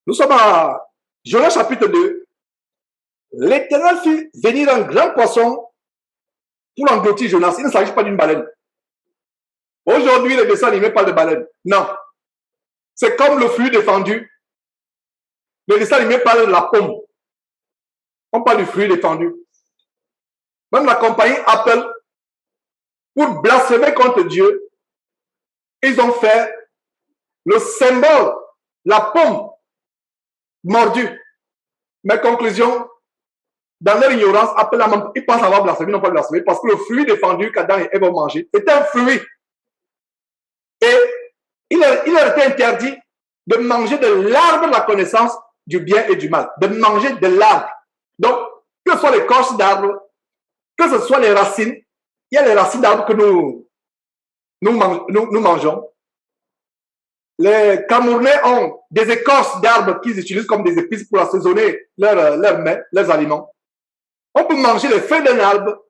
Nous sommes à Jonas chapitre 2. L'Éternel fit venir un grand poisson pour engloutir Jonas. Il ne s'agit pas d'une baleine. Aujourd'hui, les dessins animés parlent de baleine. Non. C'est comme le fruit défendu. Les dessins animés parlent de la pomme. On parle du fruit défendu. Même la compagnie Apple, pour blasphémer contre Dieu, ils ont fait le symbole, la pomme mordue. Mais conclusion, dans leur ignorance, Apple, ils pensent avoir blasphémé, ils n'ont pas blasphémé, parce que le fruit défendu qu'Adam et Ève ont mangé, c'est un fruit. Et il leur était interdit de manger de l'arbre de la connaissance du bien et du mal, de manger de l'arbre. Donc, que ce soit l'écorce d'arbre, que ce soit les racines, il y a les racines d'arbres que nous mangeons. Les Camerounais ont des écorces d'arbres qu'ils utilisent comme des épices pour assaisonner leurs mets, leurs aliments. On peut manger les feuilles d'un arbre.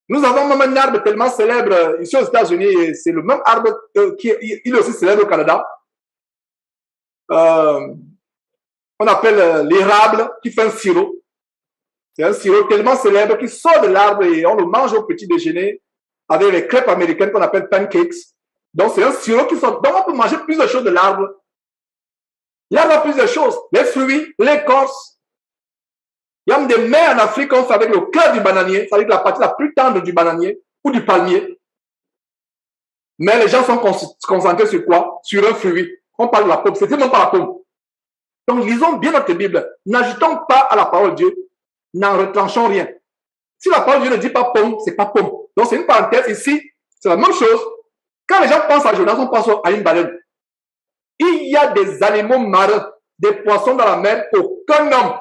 Nous avons même un arbre tellement célèbre ici aux États-Unis, c'est le même arbre qui est aussi célèbre au Canada. On appelle l'érable qui fait un sirop. C'est un sirop tellement célèbre qui sort de l'arbre et on le mange au petit déjeuner avec les crêpes américaines qu'on appelle pancakes. Donc, c'est un sirop qui sort. Donc, on peut manger plusieurs choses de l'arbre. L'arbre a plusieurs choses. Les fruits, l'écorce. Il y a des mets en Afrique qu'on fait avec le cœur du bananier, c'est-à-dire la partie la plus tendre du bananier ou du palmier. Mais les gens sont concentrés sur quoi? Sur un fruit. On parle de la pomme. C'est même pas la pomme. Donc, lisons bien notre Bible. N'ajoutons pas à la parole de Dieu. N'en retranchons rien. Si la parole de Dieu ne dit pas pomme, c'est pas pomme. Donc, c'est une parenthèse ici. C'est la même chose. Quand les gens pensent à Jonas, on pense à une baleine. Il y a des animaux marins, des poissons dans la mer qu'aucun homme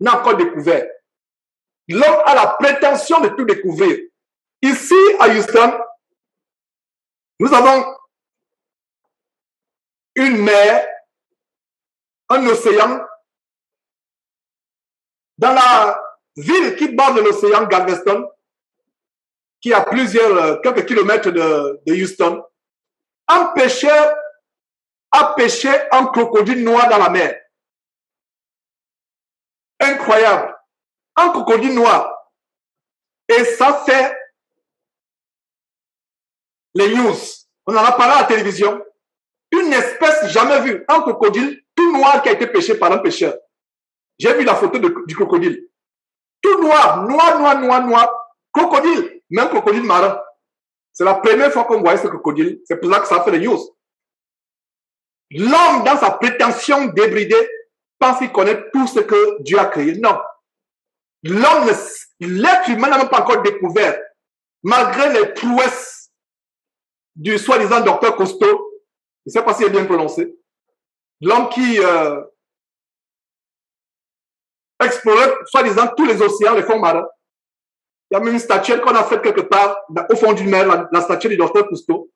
n'a encore découvert. L'homme a la prétention de tout découvrir. Ici, à Houston, nous avons une mer, un océan. Dans la ville qui borde l'océan, Galveston, qui est à quelques kilomètres de Houston, un pêcheur a pêché un crocodile noir dans la mer. Incroyable. Un crocodile noir. Et ça fait les news. On en a parlé à la télévision. Une espèce jamais vue. Un crocodile tout noir qui a été pêché par un pêcheur. J'ai vu la photo du crocodile. Tout noir, noir. Crocodile, même crocodile marin. C'est la première fois qu'on voit ce crocodile. C'est pour ça que ça fait les news. L'homme, dans sa prétention débridée, pense qu'il connaît tout ce que Dieu a créé. Non. L'homme, l'être humain n'a même pas encore découvert, malgré les prouesses du soi-disant docteur Cousteau. Je ne sais pas s'il est bien prononcé. L'homme qui explorait, soi-disant, tous les océans, les fonds marins. Il y a même une statuette qu'on a faite quelque part au fond d'une mer, la statue du docteur Cousteau.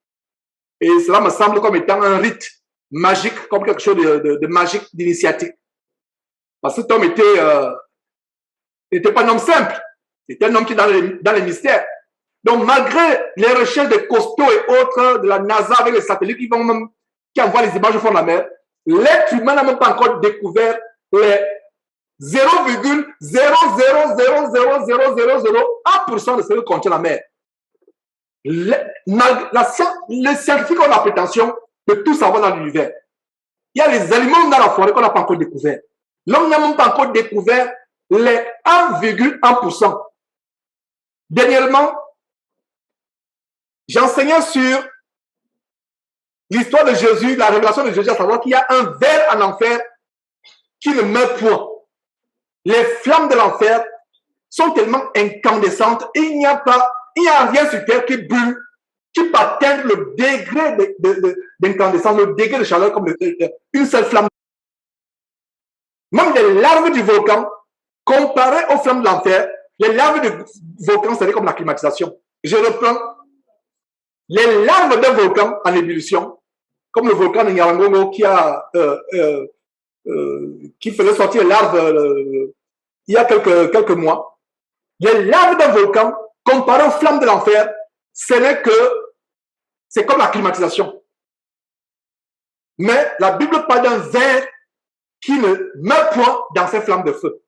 Et cela me semble comme étant un rite magique, comme quelque chose de magique, d'initiatique. Parce que cet homme n'était pas un homme simple. C'était un homme qui est dans les mystères. Donc, malgré les recherches de Cousteau et autres, de la NASA avec les satellites qui envoient les images au fond de la mer, l'être humain n'a même pas encore découvert les 0,0000001% de ce que contient la mer. Les scientifiques ont la prétention de tout savoir dans l'univers. Il y a les animaux dans la forêt qu'on n'a pas encore découvert. L'homme n'a même pas encore découvert les 1,1%. Dernièrement, j'enseignais sur l'histoire de Jésus, la révélation de Jésus, à savoir qu'il y a un ver en enfer qui ne meurt point. Les flammes de l'enfer sont tellement incandescentes et il n'y a rien sur terre qui brûle, qui peut atteindre le degré d'incandescence, le degré de chaleur comme une seule flamme. Même les larves du volcan, comparées aux flammes de l'enfer, les larves du volcan, c'est comme la climatisation. Je reprends. Les larves d'un volcan en ébullition, comme le volcan de Nyiragongo qui faisait sortir les larves il y a quelques mois. Les larves d'un volcan, comparées aux flammes de l'enfer, c'est comme la climatisation. Mais la Bible parle d'un ver qui ne meurt point dans ces flammes de feu.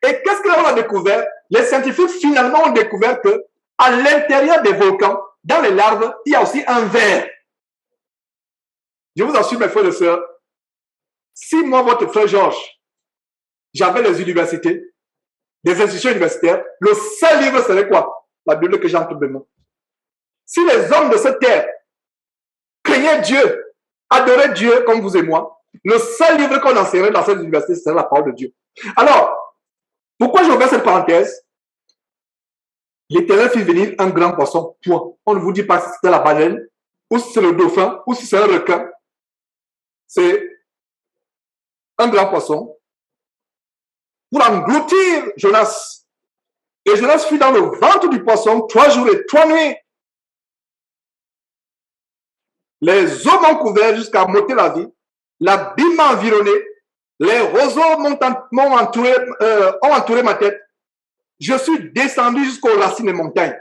Et qu'est-ce qu'on a découvert? Les scientifiques finalement ont découvert que à l'intérieur des volcans, dans les larves, il y a aussi un verre. Je vous assure, mes frères et sœurs, si moi, votre frère Georges, j'avais les universités, des institutions universitaires, le seul livre serait quoi? La Bible que j'ai entre mes mains. Si les hommes de cette terre craignaient Dieu, adoraient Dieu comme vous et moi, le seul livre qu'on enseignerait dans cette université, serait la parole de Dieu. Alors, pourquoi j'ai ouvert cette parenthèse? L'Éternel fit venir un grand poisson, point. On ne vous dit pas si c'est la baleine, ou si c'est le dauphin, ou si c'est un requin. C'est un grand poisson pour engloutir Jonas. Et Jonas fut dans le ventre du poisson 3 jours et 3 nuits. Les eaux m'ont couvert jusqu'à m'ôter la vie. L'abîme m'a environné. Les roseaux ont entouré ma tête. Je suis descendu jusqu'aux racines des montagnes.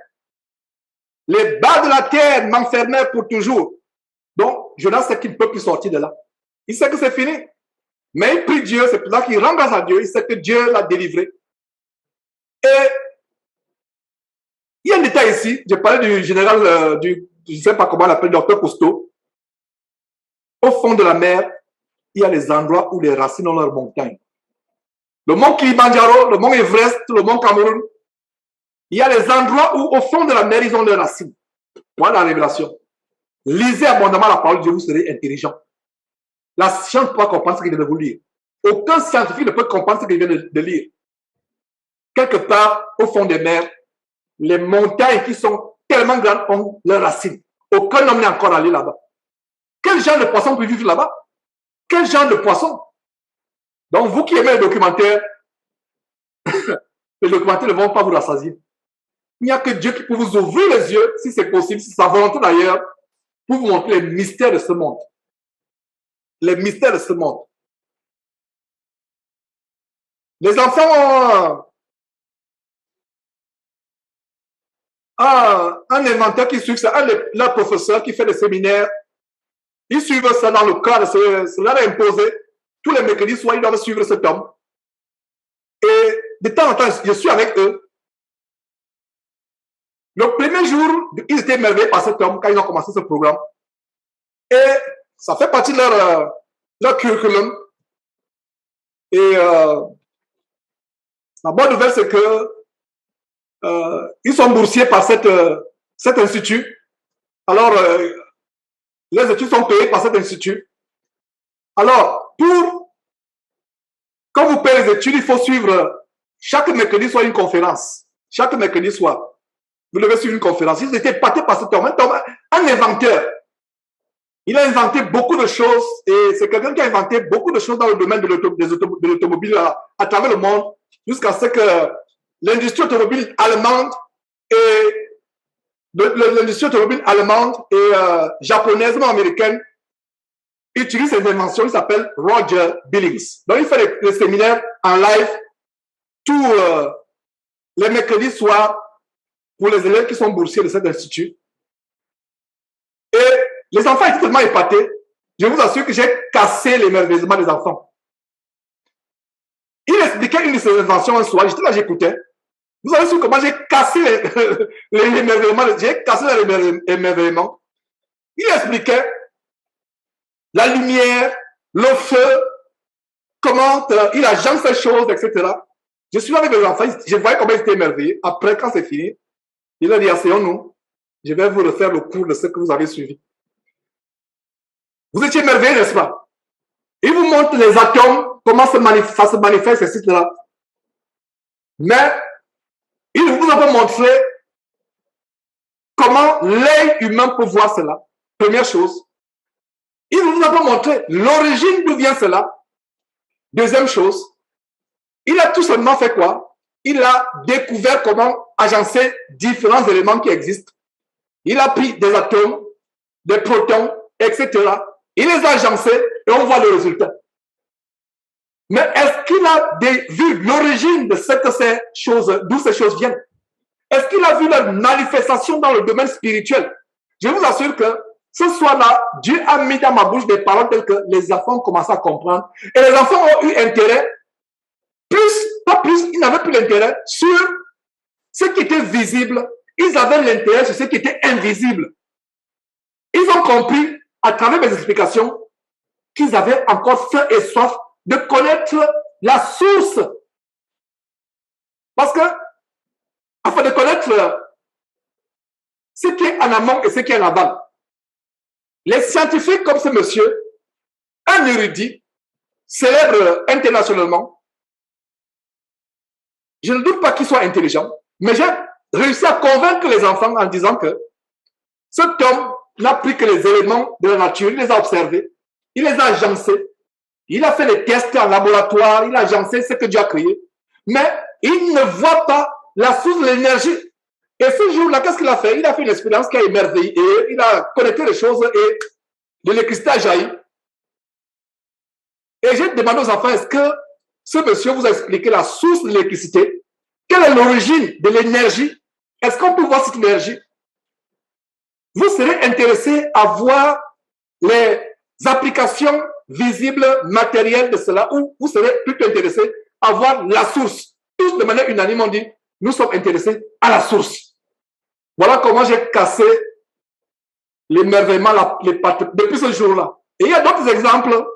Les bas de la terre m'enfermèrent pour toujours. Donc, Jonas sait qu'il ne peut plus sortir de là. Il sait que c'est fini. Mais il prie Dieu, c'est pour ça qu'il rend grâce à Dieu. Il sait que Dieu l'a délivré. Et il y a un détail ici. Je parlais du général, je ne sais pas comment on l'appelle, docteur Cousteau. Au fond de la mer, il y a les endroits où les racines ont leur montagne. Le mont Kilimanjaro, le mont Everest, le mont Cameroun. Il y a les endroits où, au fond de la mer, ils ont leurs racines. Voilà la révélation. Lisez abondamment la parole de Dieu, vous serez intelligent. La science ne peut pas comprendre ce qu'il vient de vous lire. Aucun scientifique ne peut comprendre ce qu'il vient de lire. Quelque part, au fond des mers, les montagnes qui sont tellement grandes ont leurs racines. Aucun homme n'est encore allé là-bas. Quel genre de poisson peut vivre là-bas? Quel genre de poisson? Donc, vous qui aimez les documentaires ne vont pas vous rassasier. Il n'y a que Dieu qui peut vous ouvrir les yeux, si c'est possible, si c'est sa volonté d'ailleurs, pour vous montrer les mystères de ce monde. Les mystères de ce monde. Les enfants ont un inventeur qui suit ça, leur professeur qui fait des séminaires. Ils suivent ça dans le cadre, cela est imposé. Tous les mercredis soirs, ils doivent suivre cet homme. Et de temps en temps, je suis avec eux. Le premier jour, ils étaient émerveillés par cet homme quand ils ont commencé ce programme. Et ça fait partie de leur curriculum. Et la bonne nouvelle, c'est que ils sont boursiers par cet institut. Alors, les études sont payées par cet institut. Alors, quand vous payez les études, il faut suivre chaque mercredi soir une conférence. Chaque mercredi soir, vous devez suivre une conférence. Ils étaient épatés par cet homme, un inventeur. Il a inventé beaucoup de choses et c'est quelqu'un qui a inventé beaucoup de choses dans le domaine de l'automobile à travers le monde jusqu'à ce que l'industrie automobile allemande et japonaise, mais américaine, utilise ces inventions. Il s'appelle Roger Billings. Donc, il fait les séminaires en live tous les mercredis soirs pour les élèves qui sont boursiers de cet institut. Et les enfants étaient tellement épatés. Je vous assure que j'ai cassé l'émerveillement des enfants. Il expliquait une de ses inventions un soir. J'étais là, j'écoutais. Vous avez su comment j'ai cassé l'émerveillement. J'ai cassé l'émerveillement. Il expliquait la lumière, le feu, comment il agence ces choses, etc. Je suis avec les enfants, je voyais comment ils étaient émerveillés. Après, quand c'est fini, il a dit, asseyons-nous, je vais vous refaire le cours de ce que vous avez suivi. Vous étiez émerveillés, n'est-ce pas? Il vous montre les atomes, comment ça se manifeste, etc. Mais, il vous a pas montré comment l'œil humain peut voir cela. Première chose. Il ne vous a pas montré l'origine d'où vient cela. Deuxième chose, il a tout simplement fait quoi? Il a découvert comment agencer différents éléments qui existent. Il a pris des atomes, des protons, etc. Il les a agencés et on voit le résultat. Mais est-ce qu'il a vu l'origine de ces choses, d'où ces choses viennent? Est-ce qu'il a vu leur manifestation dans le domaine spirituel? Je vous assure que Ce soir-là, Dieu a mis dans ma bouche des paroles telles que les enfants ont commencé à comprendre. Et les enfants ont eu intérêt, pas plus, ils n'avaient plus l'intérêt sur ce qui était visible. Ils avaient l'intérêt sur ce qui était invisible. Ils ont compris, à travers mes explications, qu'ils avaient encore faim et soif de connaître la source. Parce que, afin de connaître ce qui est en amont et ce qui est en aval, les scientifiques comme ce monsieur, un érudit, célèbre internationalement, je ne doute pas qu'il soit intelligent, mais j'ai réussi à convaincre les enfants en disant que cet homme n'a pris que les éléments de la nature, il les a observés, il les a agencés, il a fait des tests en laboratoire, il a agencé ce que Dieu a créé, mais il ne voit pas la source de l'énergie. Et ce jour-là, qu'est-ce qu'il a fait? Il a fait une expérience qui a émerveillé, et il a connecté les choses et de l'électricité a jailli. Et j'ai demandé aux enfants, est-ce que ce monsieur vous a expliqué la source de l'électricité? Quelle est l'origine de l'énergie? Est-ce qu'on peut voir cette énergie? Vous serez intéressé à voir les applications visibles, matérielles de cela, ou vous serez plutôt intéressé à voir la source. Tous de manière unanime ont dit, nous sommes intéressés à la source. Voilà comment j'ai cassé l'émerveillement depuis ce jour-là. Et il y a d'autres exemples.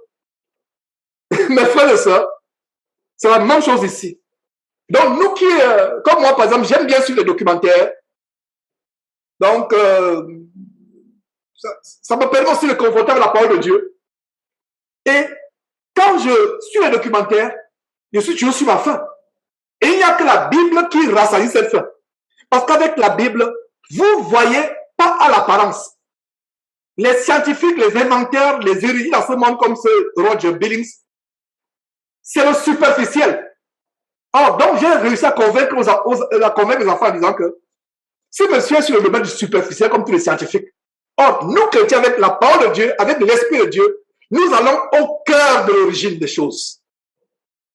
Mes frères et sœurs, c'est la même chose ici. Donc, nous qui, comme moi, par exemple, j'aime bien suivre les documentaires. Donc, ça me permet aussi de confronter avec la parole de Dieu. Et quand je suis les documentaires, je suis toujours sur ma faim. Et il n'y a que la Bible qui rassasie cette faim. Parce qu'avec la Bible, vous voyez pas à l'apparence. Les scientifiques, les inventeurs, les érudits dans ce monde comme ce Roger Billings, c'est le superficiel. Or, donc j'ai réussi à convaincre les enfants en disant que si monsieur est sur le domaine du superficiel comme tous les scientifiques, or, nous chrétiens avec la parole de Dieu, avec l'Esprit de Dieu, nous allons au cœur de l'origine des choses.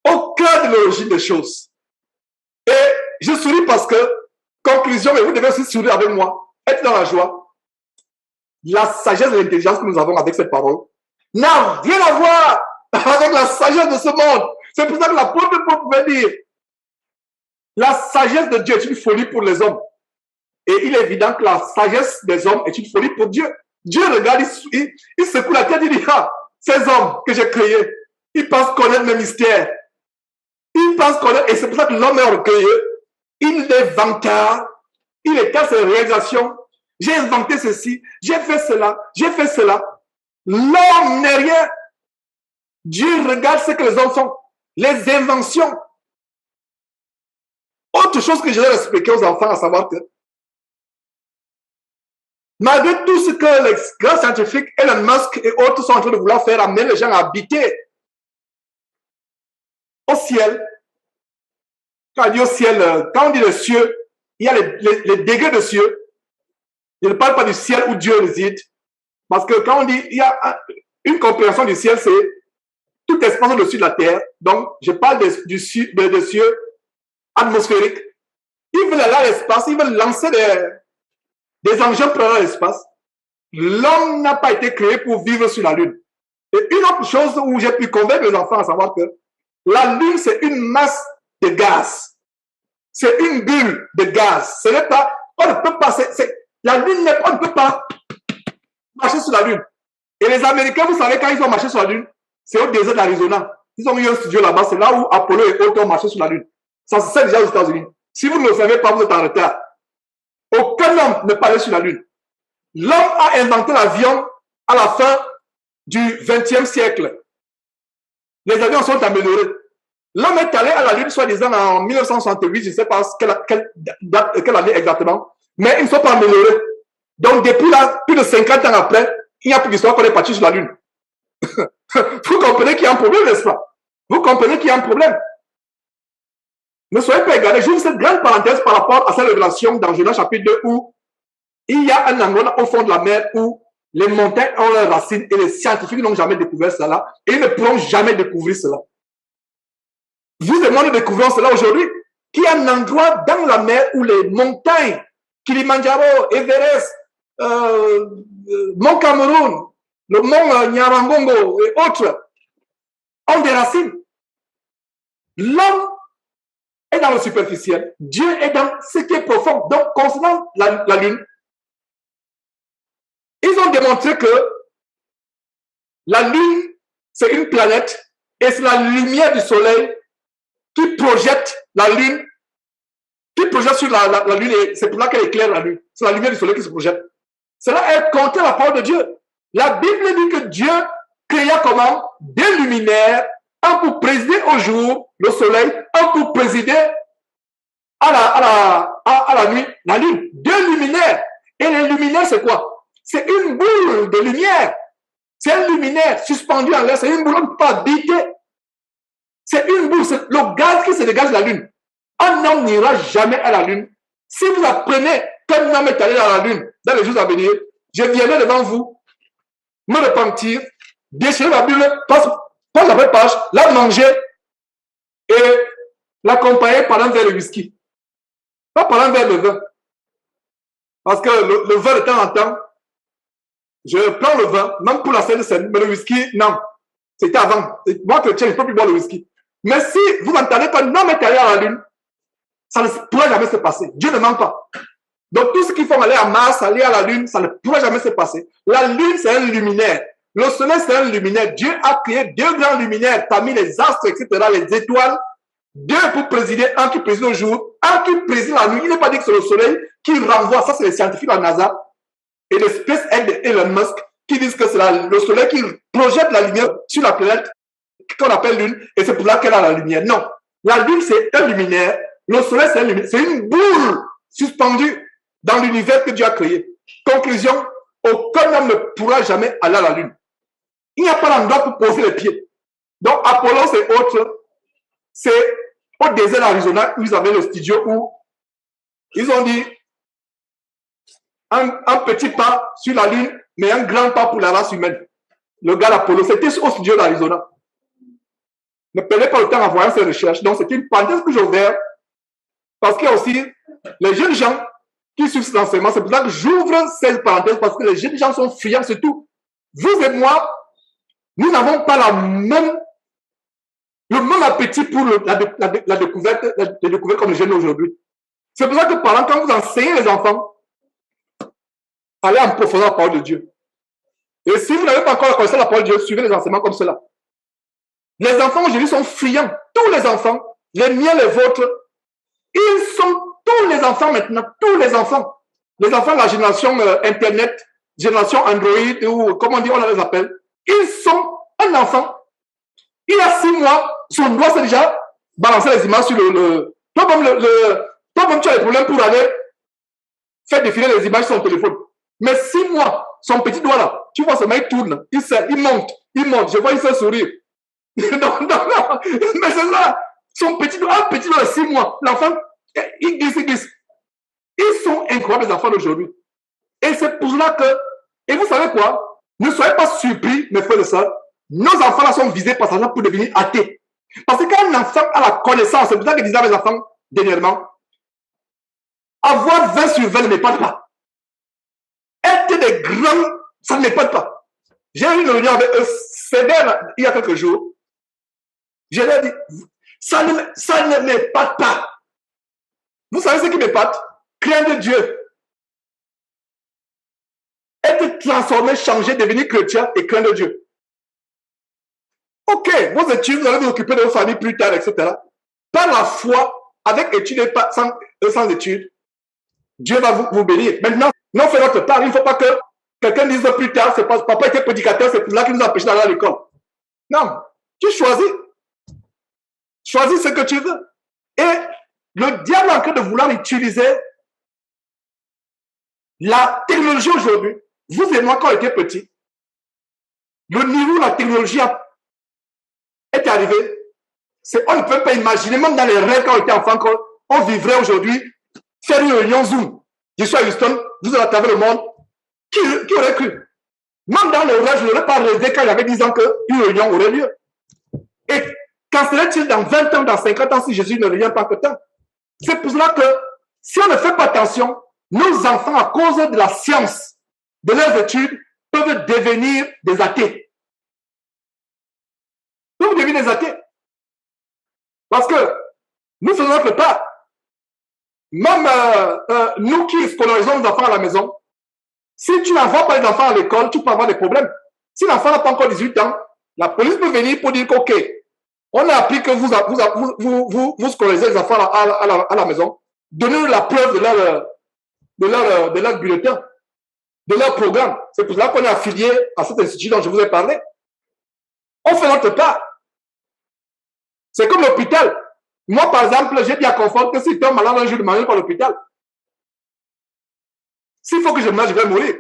Au cœur de l'origine des choses. Et je souris parce que, conclusion, et vous devez aussi sourire avec moi, être dans la joie. La sagesse et l'intelligence que nous avons avec cette parole n'a rien à voir avec la sagesse de ce monde. C'est pour ça que l'apôtre Paul pouvait dire, la sagesse de Dieu est une folie pour les hommes. Et il est évident que la sagesse des hommes est une folie pour Dieu. Dieu regarde, il secoue la tête, il dit, ah, ces hommes que j'ai créés, ils pensent connaître mes mystères. Ils pensent connaître, et c'est pour ça que l'homme est orgueilleux. Il est vantard, il écarte ses réalisations. J'ai inventé ceci, j'ai fait cela, j'ai fait cela. L'homme n'est rien. Dieu regarde ce que les hommes font, les inventions. Autre chose que je vais expliquer aux enfants, à savoir que malgré tout ce que les grands scientifiques, Elon Musk et autres sont en train de vouloir faire, amener les gens à habiter au ciel. Quand on dit au ciel, quand on dit le cieux, il y a les degrés de cieux. Je ne parle pas du ciel où Dieu réside. Parce que quand on dit, il y a une compréhension du ciel, c'est tout espace au-dessus de la terre. Donc, je parle des cieux atmosphériques. Ils veulent aller à l'espace, ils veulent lancer des engins pour aller à l'espace. L'homme n'a pas été créé pour vivre sur la Lune. Et une autre chose où j'ai pu convaincre les enfants à savoir que la Lune, c'est une masse de gaz. C'est une bulle de gaz. Ce n'est pas, on ne peut pas, la Lune, on ne peut pas marcher sur la Lune. Et les Américains, vous savez, quand ils ont marché sur la Lune, c'est au désert de l'Arizona. Ils ont eu un studio là-bas, c'est là où Apollo et autres ont marché sur la Lune. Ça se sait déjà aux États-Unis. Si vous ne le savez pas, vous êtes en retard. Aucun homme ne parlait sur la Lune. L'homme a inventé l'avion à la fin du XXe siècle. Les avions sont améliorés. L'homme est allé à la Lune, soi-disant, en 1968, je ne sais pas quelle année exactement, mais ils ne sont pas améliorés. Donc, depuis là, plus de 50 ans après, il n'y a plus d'histoire qu'on est parti sur la Lune. Vous comprenez qu'il y a un problème, n'est-ce pas? Vous comprenez qu'il y a un problème. Ne soyez pas égarés. J'ouvre cette grande parenthèse par rapport à cette révélation dans Genèse chapitre 2 où il y a un endroit au fond de la mer où les montagnes ont leurs racines et les scientifiques n'ont jamais découvert cela et ils ne pourront jamais découvrir cela. Vous et moi, nous découvrons cela aujourd'hui, qu'il y a un endroit dans la mer où les montagnes, Kilimanjaro, Everest, mont Cameroun, le mont Nyarangongo et autres ont des racines. L'homme est dans le superficiel, Dieu est dans ce qui est profond. Donc, concernant la Lune, ils ont démontré que la Lune, c'est une planète et c'est la lumière du Soleil qui projette la Lune, qui projette sur la Lune, et c'est pour ça qu'elle éclaire la Lune. C'est la lumière du Soleil qui se projette. Cela est contre la parole de Dieu. La Bible dit que Dieu créa comment? Deux luminaires, un pour présider au jour, le Soleil, un pour présider à la nuit, la Lune. Deux luminaires. Et les luminaires, c'est quoi? C'est une boule de lumière. C'est un luminaire suspendu en l'air. C'est une boule, on ne peut pas habiter. C'est une boule, c'est le gaz qui se dégage de la Lune. Un homme n'ira jamais à la Lune. Si vous apprenez qu'un homme est allé à la Lune dans les jours à venir, je viendrai devant vous, me repentir, déchirer la Bible, page après page, la manger et l'accompagner par un verre de whisky. Pas par un verre de vin. Parce que le vin de temps en temps, je prends le vin, même pour la scène, mais le whisky, non. C'était avant. Moi, chrétien, je ne peux plus boire le whisky. Mais si vous entendez qu'un homme est allé à la Lune, ça ne pourra jamais se passer. Dieu ne ment pas. Donc, tout ce qu'il faut aller à Mars, aller à la Lune, ça ne pourra jamais se passer. La Lune, c'est un luminaire. Le Soleil, c'est un luminaire. Dieu a créé deux grands luminaires parmi les astres, etc., les étoiles. Deux pour présider, un qui préside le jour, un qui préside la nuit. Il n'est pas dit que c'est le Soleil qui renvoie. Ça, c'est les scientifiques en NASA et le SpaceX de Elon Musk qui disent que c'est le Soleil qui projette la lumière sur la planète qu'on appelle Lune, et c'est pour ça qu'elle a la lumière. Non. La Lune, c'est un luminaire. Le Soleil, c'est un luminaire. C'est une boule suspendue dans l'univers que Dieu a créé. Conclusion, aucun homme ne pourra jamais aller à la Lune. Il n'y a pas d'endroit pour poser les pieds. Donc, Apollo, c'est autre. C'est au désert d'Arizona où ils avaient le studio où ils ont dit un petit pas sur la Lune, mais un grand pas pour la race humaine. Le gars d'Apollo, c'était au studio d'Arizona. Ne perdez pas le temps à voir ces recherches. Donc, c'est une parenthèse que j'ai ouverte parce qu'il y a aussi les jeunes gens qui suivent cet enseignement. C'est pour ça que j'ouvre cette parenthèse parce que les jeunes gens sont friands, c'est tout. Vous et moi, nous n'avons pas le même appétit pour la découverte comme les jeunes aujourd'hui. C'est pour ça que par exemple, quand vous enseignez les enfants, allez en profondeur la parole de Dieu. Et si vous n'avez pas encore connaissance de la parole de Dieu, suivez les enseignements comme cela. Les enfants aujourd'hui sont friands. Tous les enfants, les miens, les vôtres, ils sont tous les enfants maintenant, tous les enfants. Les enfants de la génération Internet, génération Android, ou comment dire, on les appelle. Ils sont un enfant. Il a 6 mois, son doigt s'est déjà balancé les images sur le... Toi-même, tu as des problèmes pour aller faire défiler les images sur son téléphone. Mais 6 mois, son petit doigt là, tu vois, ce mec tourne, il serre, il monte. Je vois, il se sourire. non, mais c'est ça. Son petit doigt, un petit doigt de 6 mois, l'enfant, il glisse. Ils sont incroyables, les enfants d'aujourd'hui. Et c'est pour cela que, et vous savez quoi? Ne soyez pas surpris, mes frères et sœurs. Nos enfants là sont visés par ça pour devenir athées. Parce que quand un enfant a la connaissance, c'est pour ça que disaient les enfants dernièrement, avoir 20 sur 20 ne m'épate pas. Être des grands, ça ne m'épate pas. J'ai eu une réunion avec eux sévère il y a quelques jours. Je leur ai dit, ça ne m'épate pas. Vous savez ce qui m'épate? Craindre Dieu. Être transformé, changer, devenir chrétien et craindre Dieu. Ok, vos études, vous allez vous occuper de vos familles plus tard, etc. Par la foi, avec études et sans études, Dieu va vous bénir. Maintenant, non, fait notre part. Il ne faut pas que quelqu'un dise plus tard, c'est parce que papa était prédicateur, c'est pour là qu'il nous a empêché d'aller à l'école. Non, tu choisis. Choisis ce que tu veux. Et le diable est en train de vouloir utiliser la technologie aujourd'hui. Vous et moi, quand on était petits, le niveau de la technologie est arrivé. On ne peut pas imaginer, même dans les rêves quand on était enfant, qu'on vivrait aujourd'hui, faire une réunion Zoom. Je suis à Houston, vous êtes à travers le monde. Qui aurait cru? Même dans le rêve, je n'aurais pas rêvé quand j'avais 10 ans qu'une réunion aurait lieu. Et qu'en serait-il dans 20 ans, dans 50 ans, si Jésus ne revient pas que temps? C'est pour cela que, si on ne fait pas attention, nos enfants, à cause de la science, de leurs études peuvent devenir des athées. Peuvent devenir des athées. Parce que nous faisons notre part. Même nous qui scolarisons nos enfants à la maison, si tu n'envoies pas les enfants à l'école, tu peux avoir des problèmes. Si l'enfant n'a pas encore 18 ans, la police peut venir pour dire qu'ok, on a appris que vous scolarisez les enfants à la maison. Donnez-nous la preuve de leur bulletin, de leur programme. C'est pour cela qu'on est affilié à cet institut dont je vous ai parlé. On fait notre part. C'est comme l'hôpital. Moi, par exemple, j'ai dit à Confort que si tu es malade un jour, je ne m'en vais pas à l'hôpital. S'il faut que je meure, je vais mourir.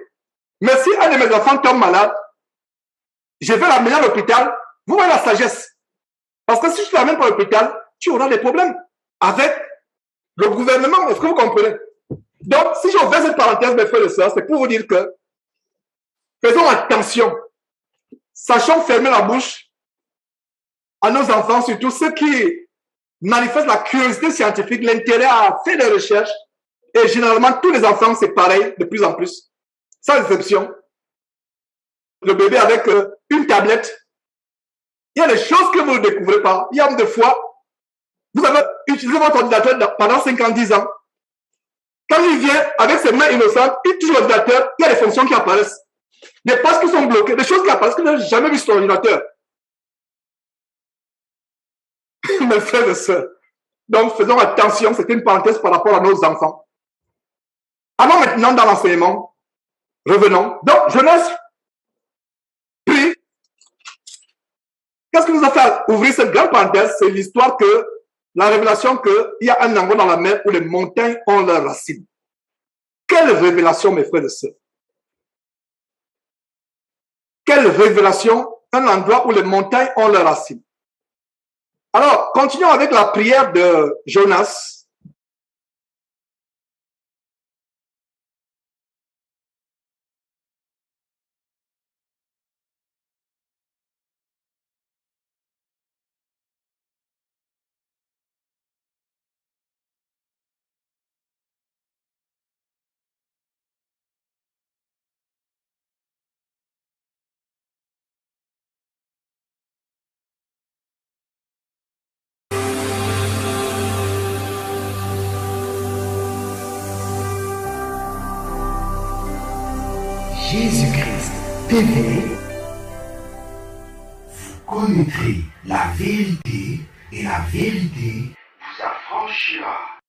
Mais si un de mes enfants tombe malade, je vais l'amener à l'hôpital. Vous voyez la sagesse. Parce que si je ne l'amène pas à l'hôpital, tu auras des problèmes avec le gouvernement. Est-ce que vous comprenez? Donc, si j'ouvre cette parenthèse, mes frères et sœurs, c'est pour vous dire que faisons attention. Sachons fermer la bouche à nos enfants, surtout ceux qui manifestent la curiosité scientifique, l'intérêt à faire des recherches. Et généralement, tous les enfants, c'est pareil, de plus en plus. Sans exception. Le bébé avec une tablette. Il y a des choses que vous ne découvrez pas. Il y a des fois, vous avez utilisé votre ordinateur pendant 5 ans, 10 ans. Quand il vient avec ses mains innocentes, il touche l'ordinateur, il y a des fonctions qui apparaissent. Des pages qui sont bloquées, des choses qui apparaissent que vous n'avez jamais vues sur l'ordinateur. Mes frères et sœurs. Donc, faisons attention, c'était une parenthèse par rapport à nos enfants. Allons maintenant dans l'enseignement. Revenons. Donc, Genèse. Puis, qu'est-ce qui nous a fait ouvrir cette grande parenthèse? C'est l'histoire que, la révélation qu'il y a un endroit dans la mer où les montagnes ont leurs racines. Quelle révélation, mes frères et sœurs? Quelle révélation, un endroit où les montagnes ont leurs racines. Alors, continuons avec la prière de Jonas. Jésus-Christ TV, vous connaîtrez la vérité et la vérité vous affranchira.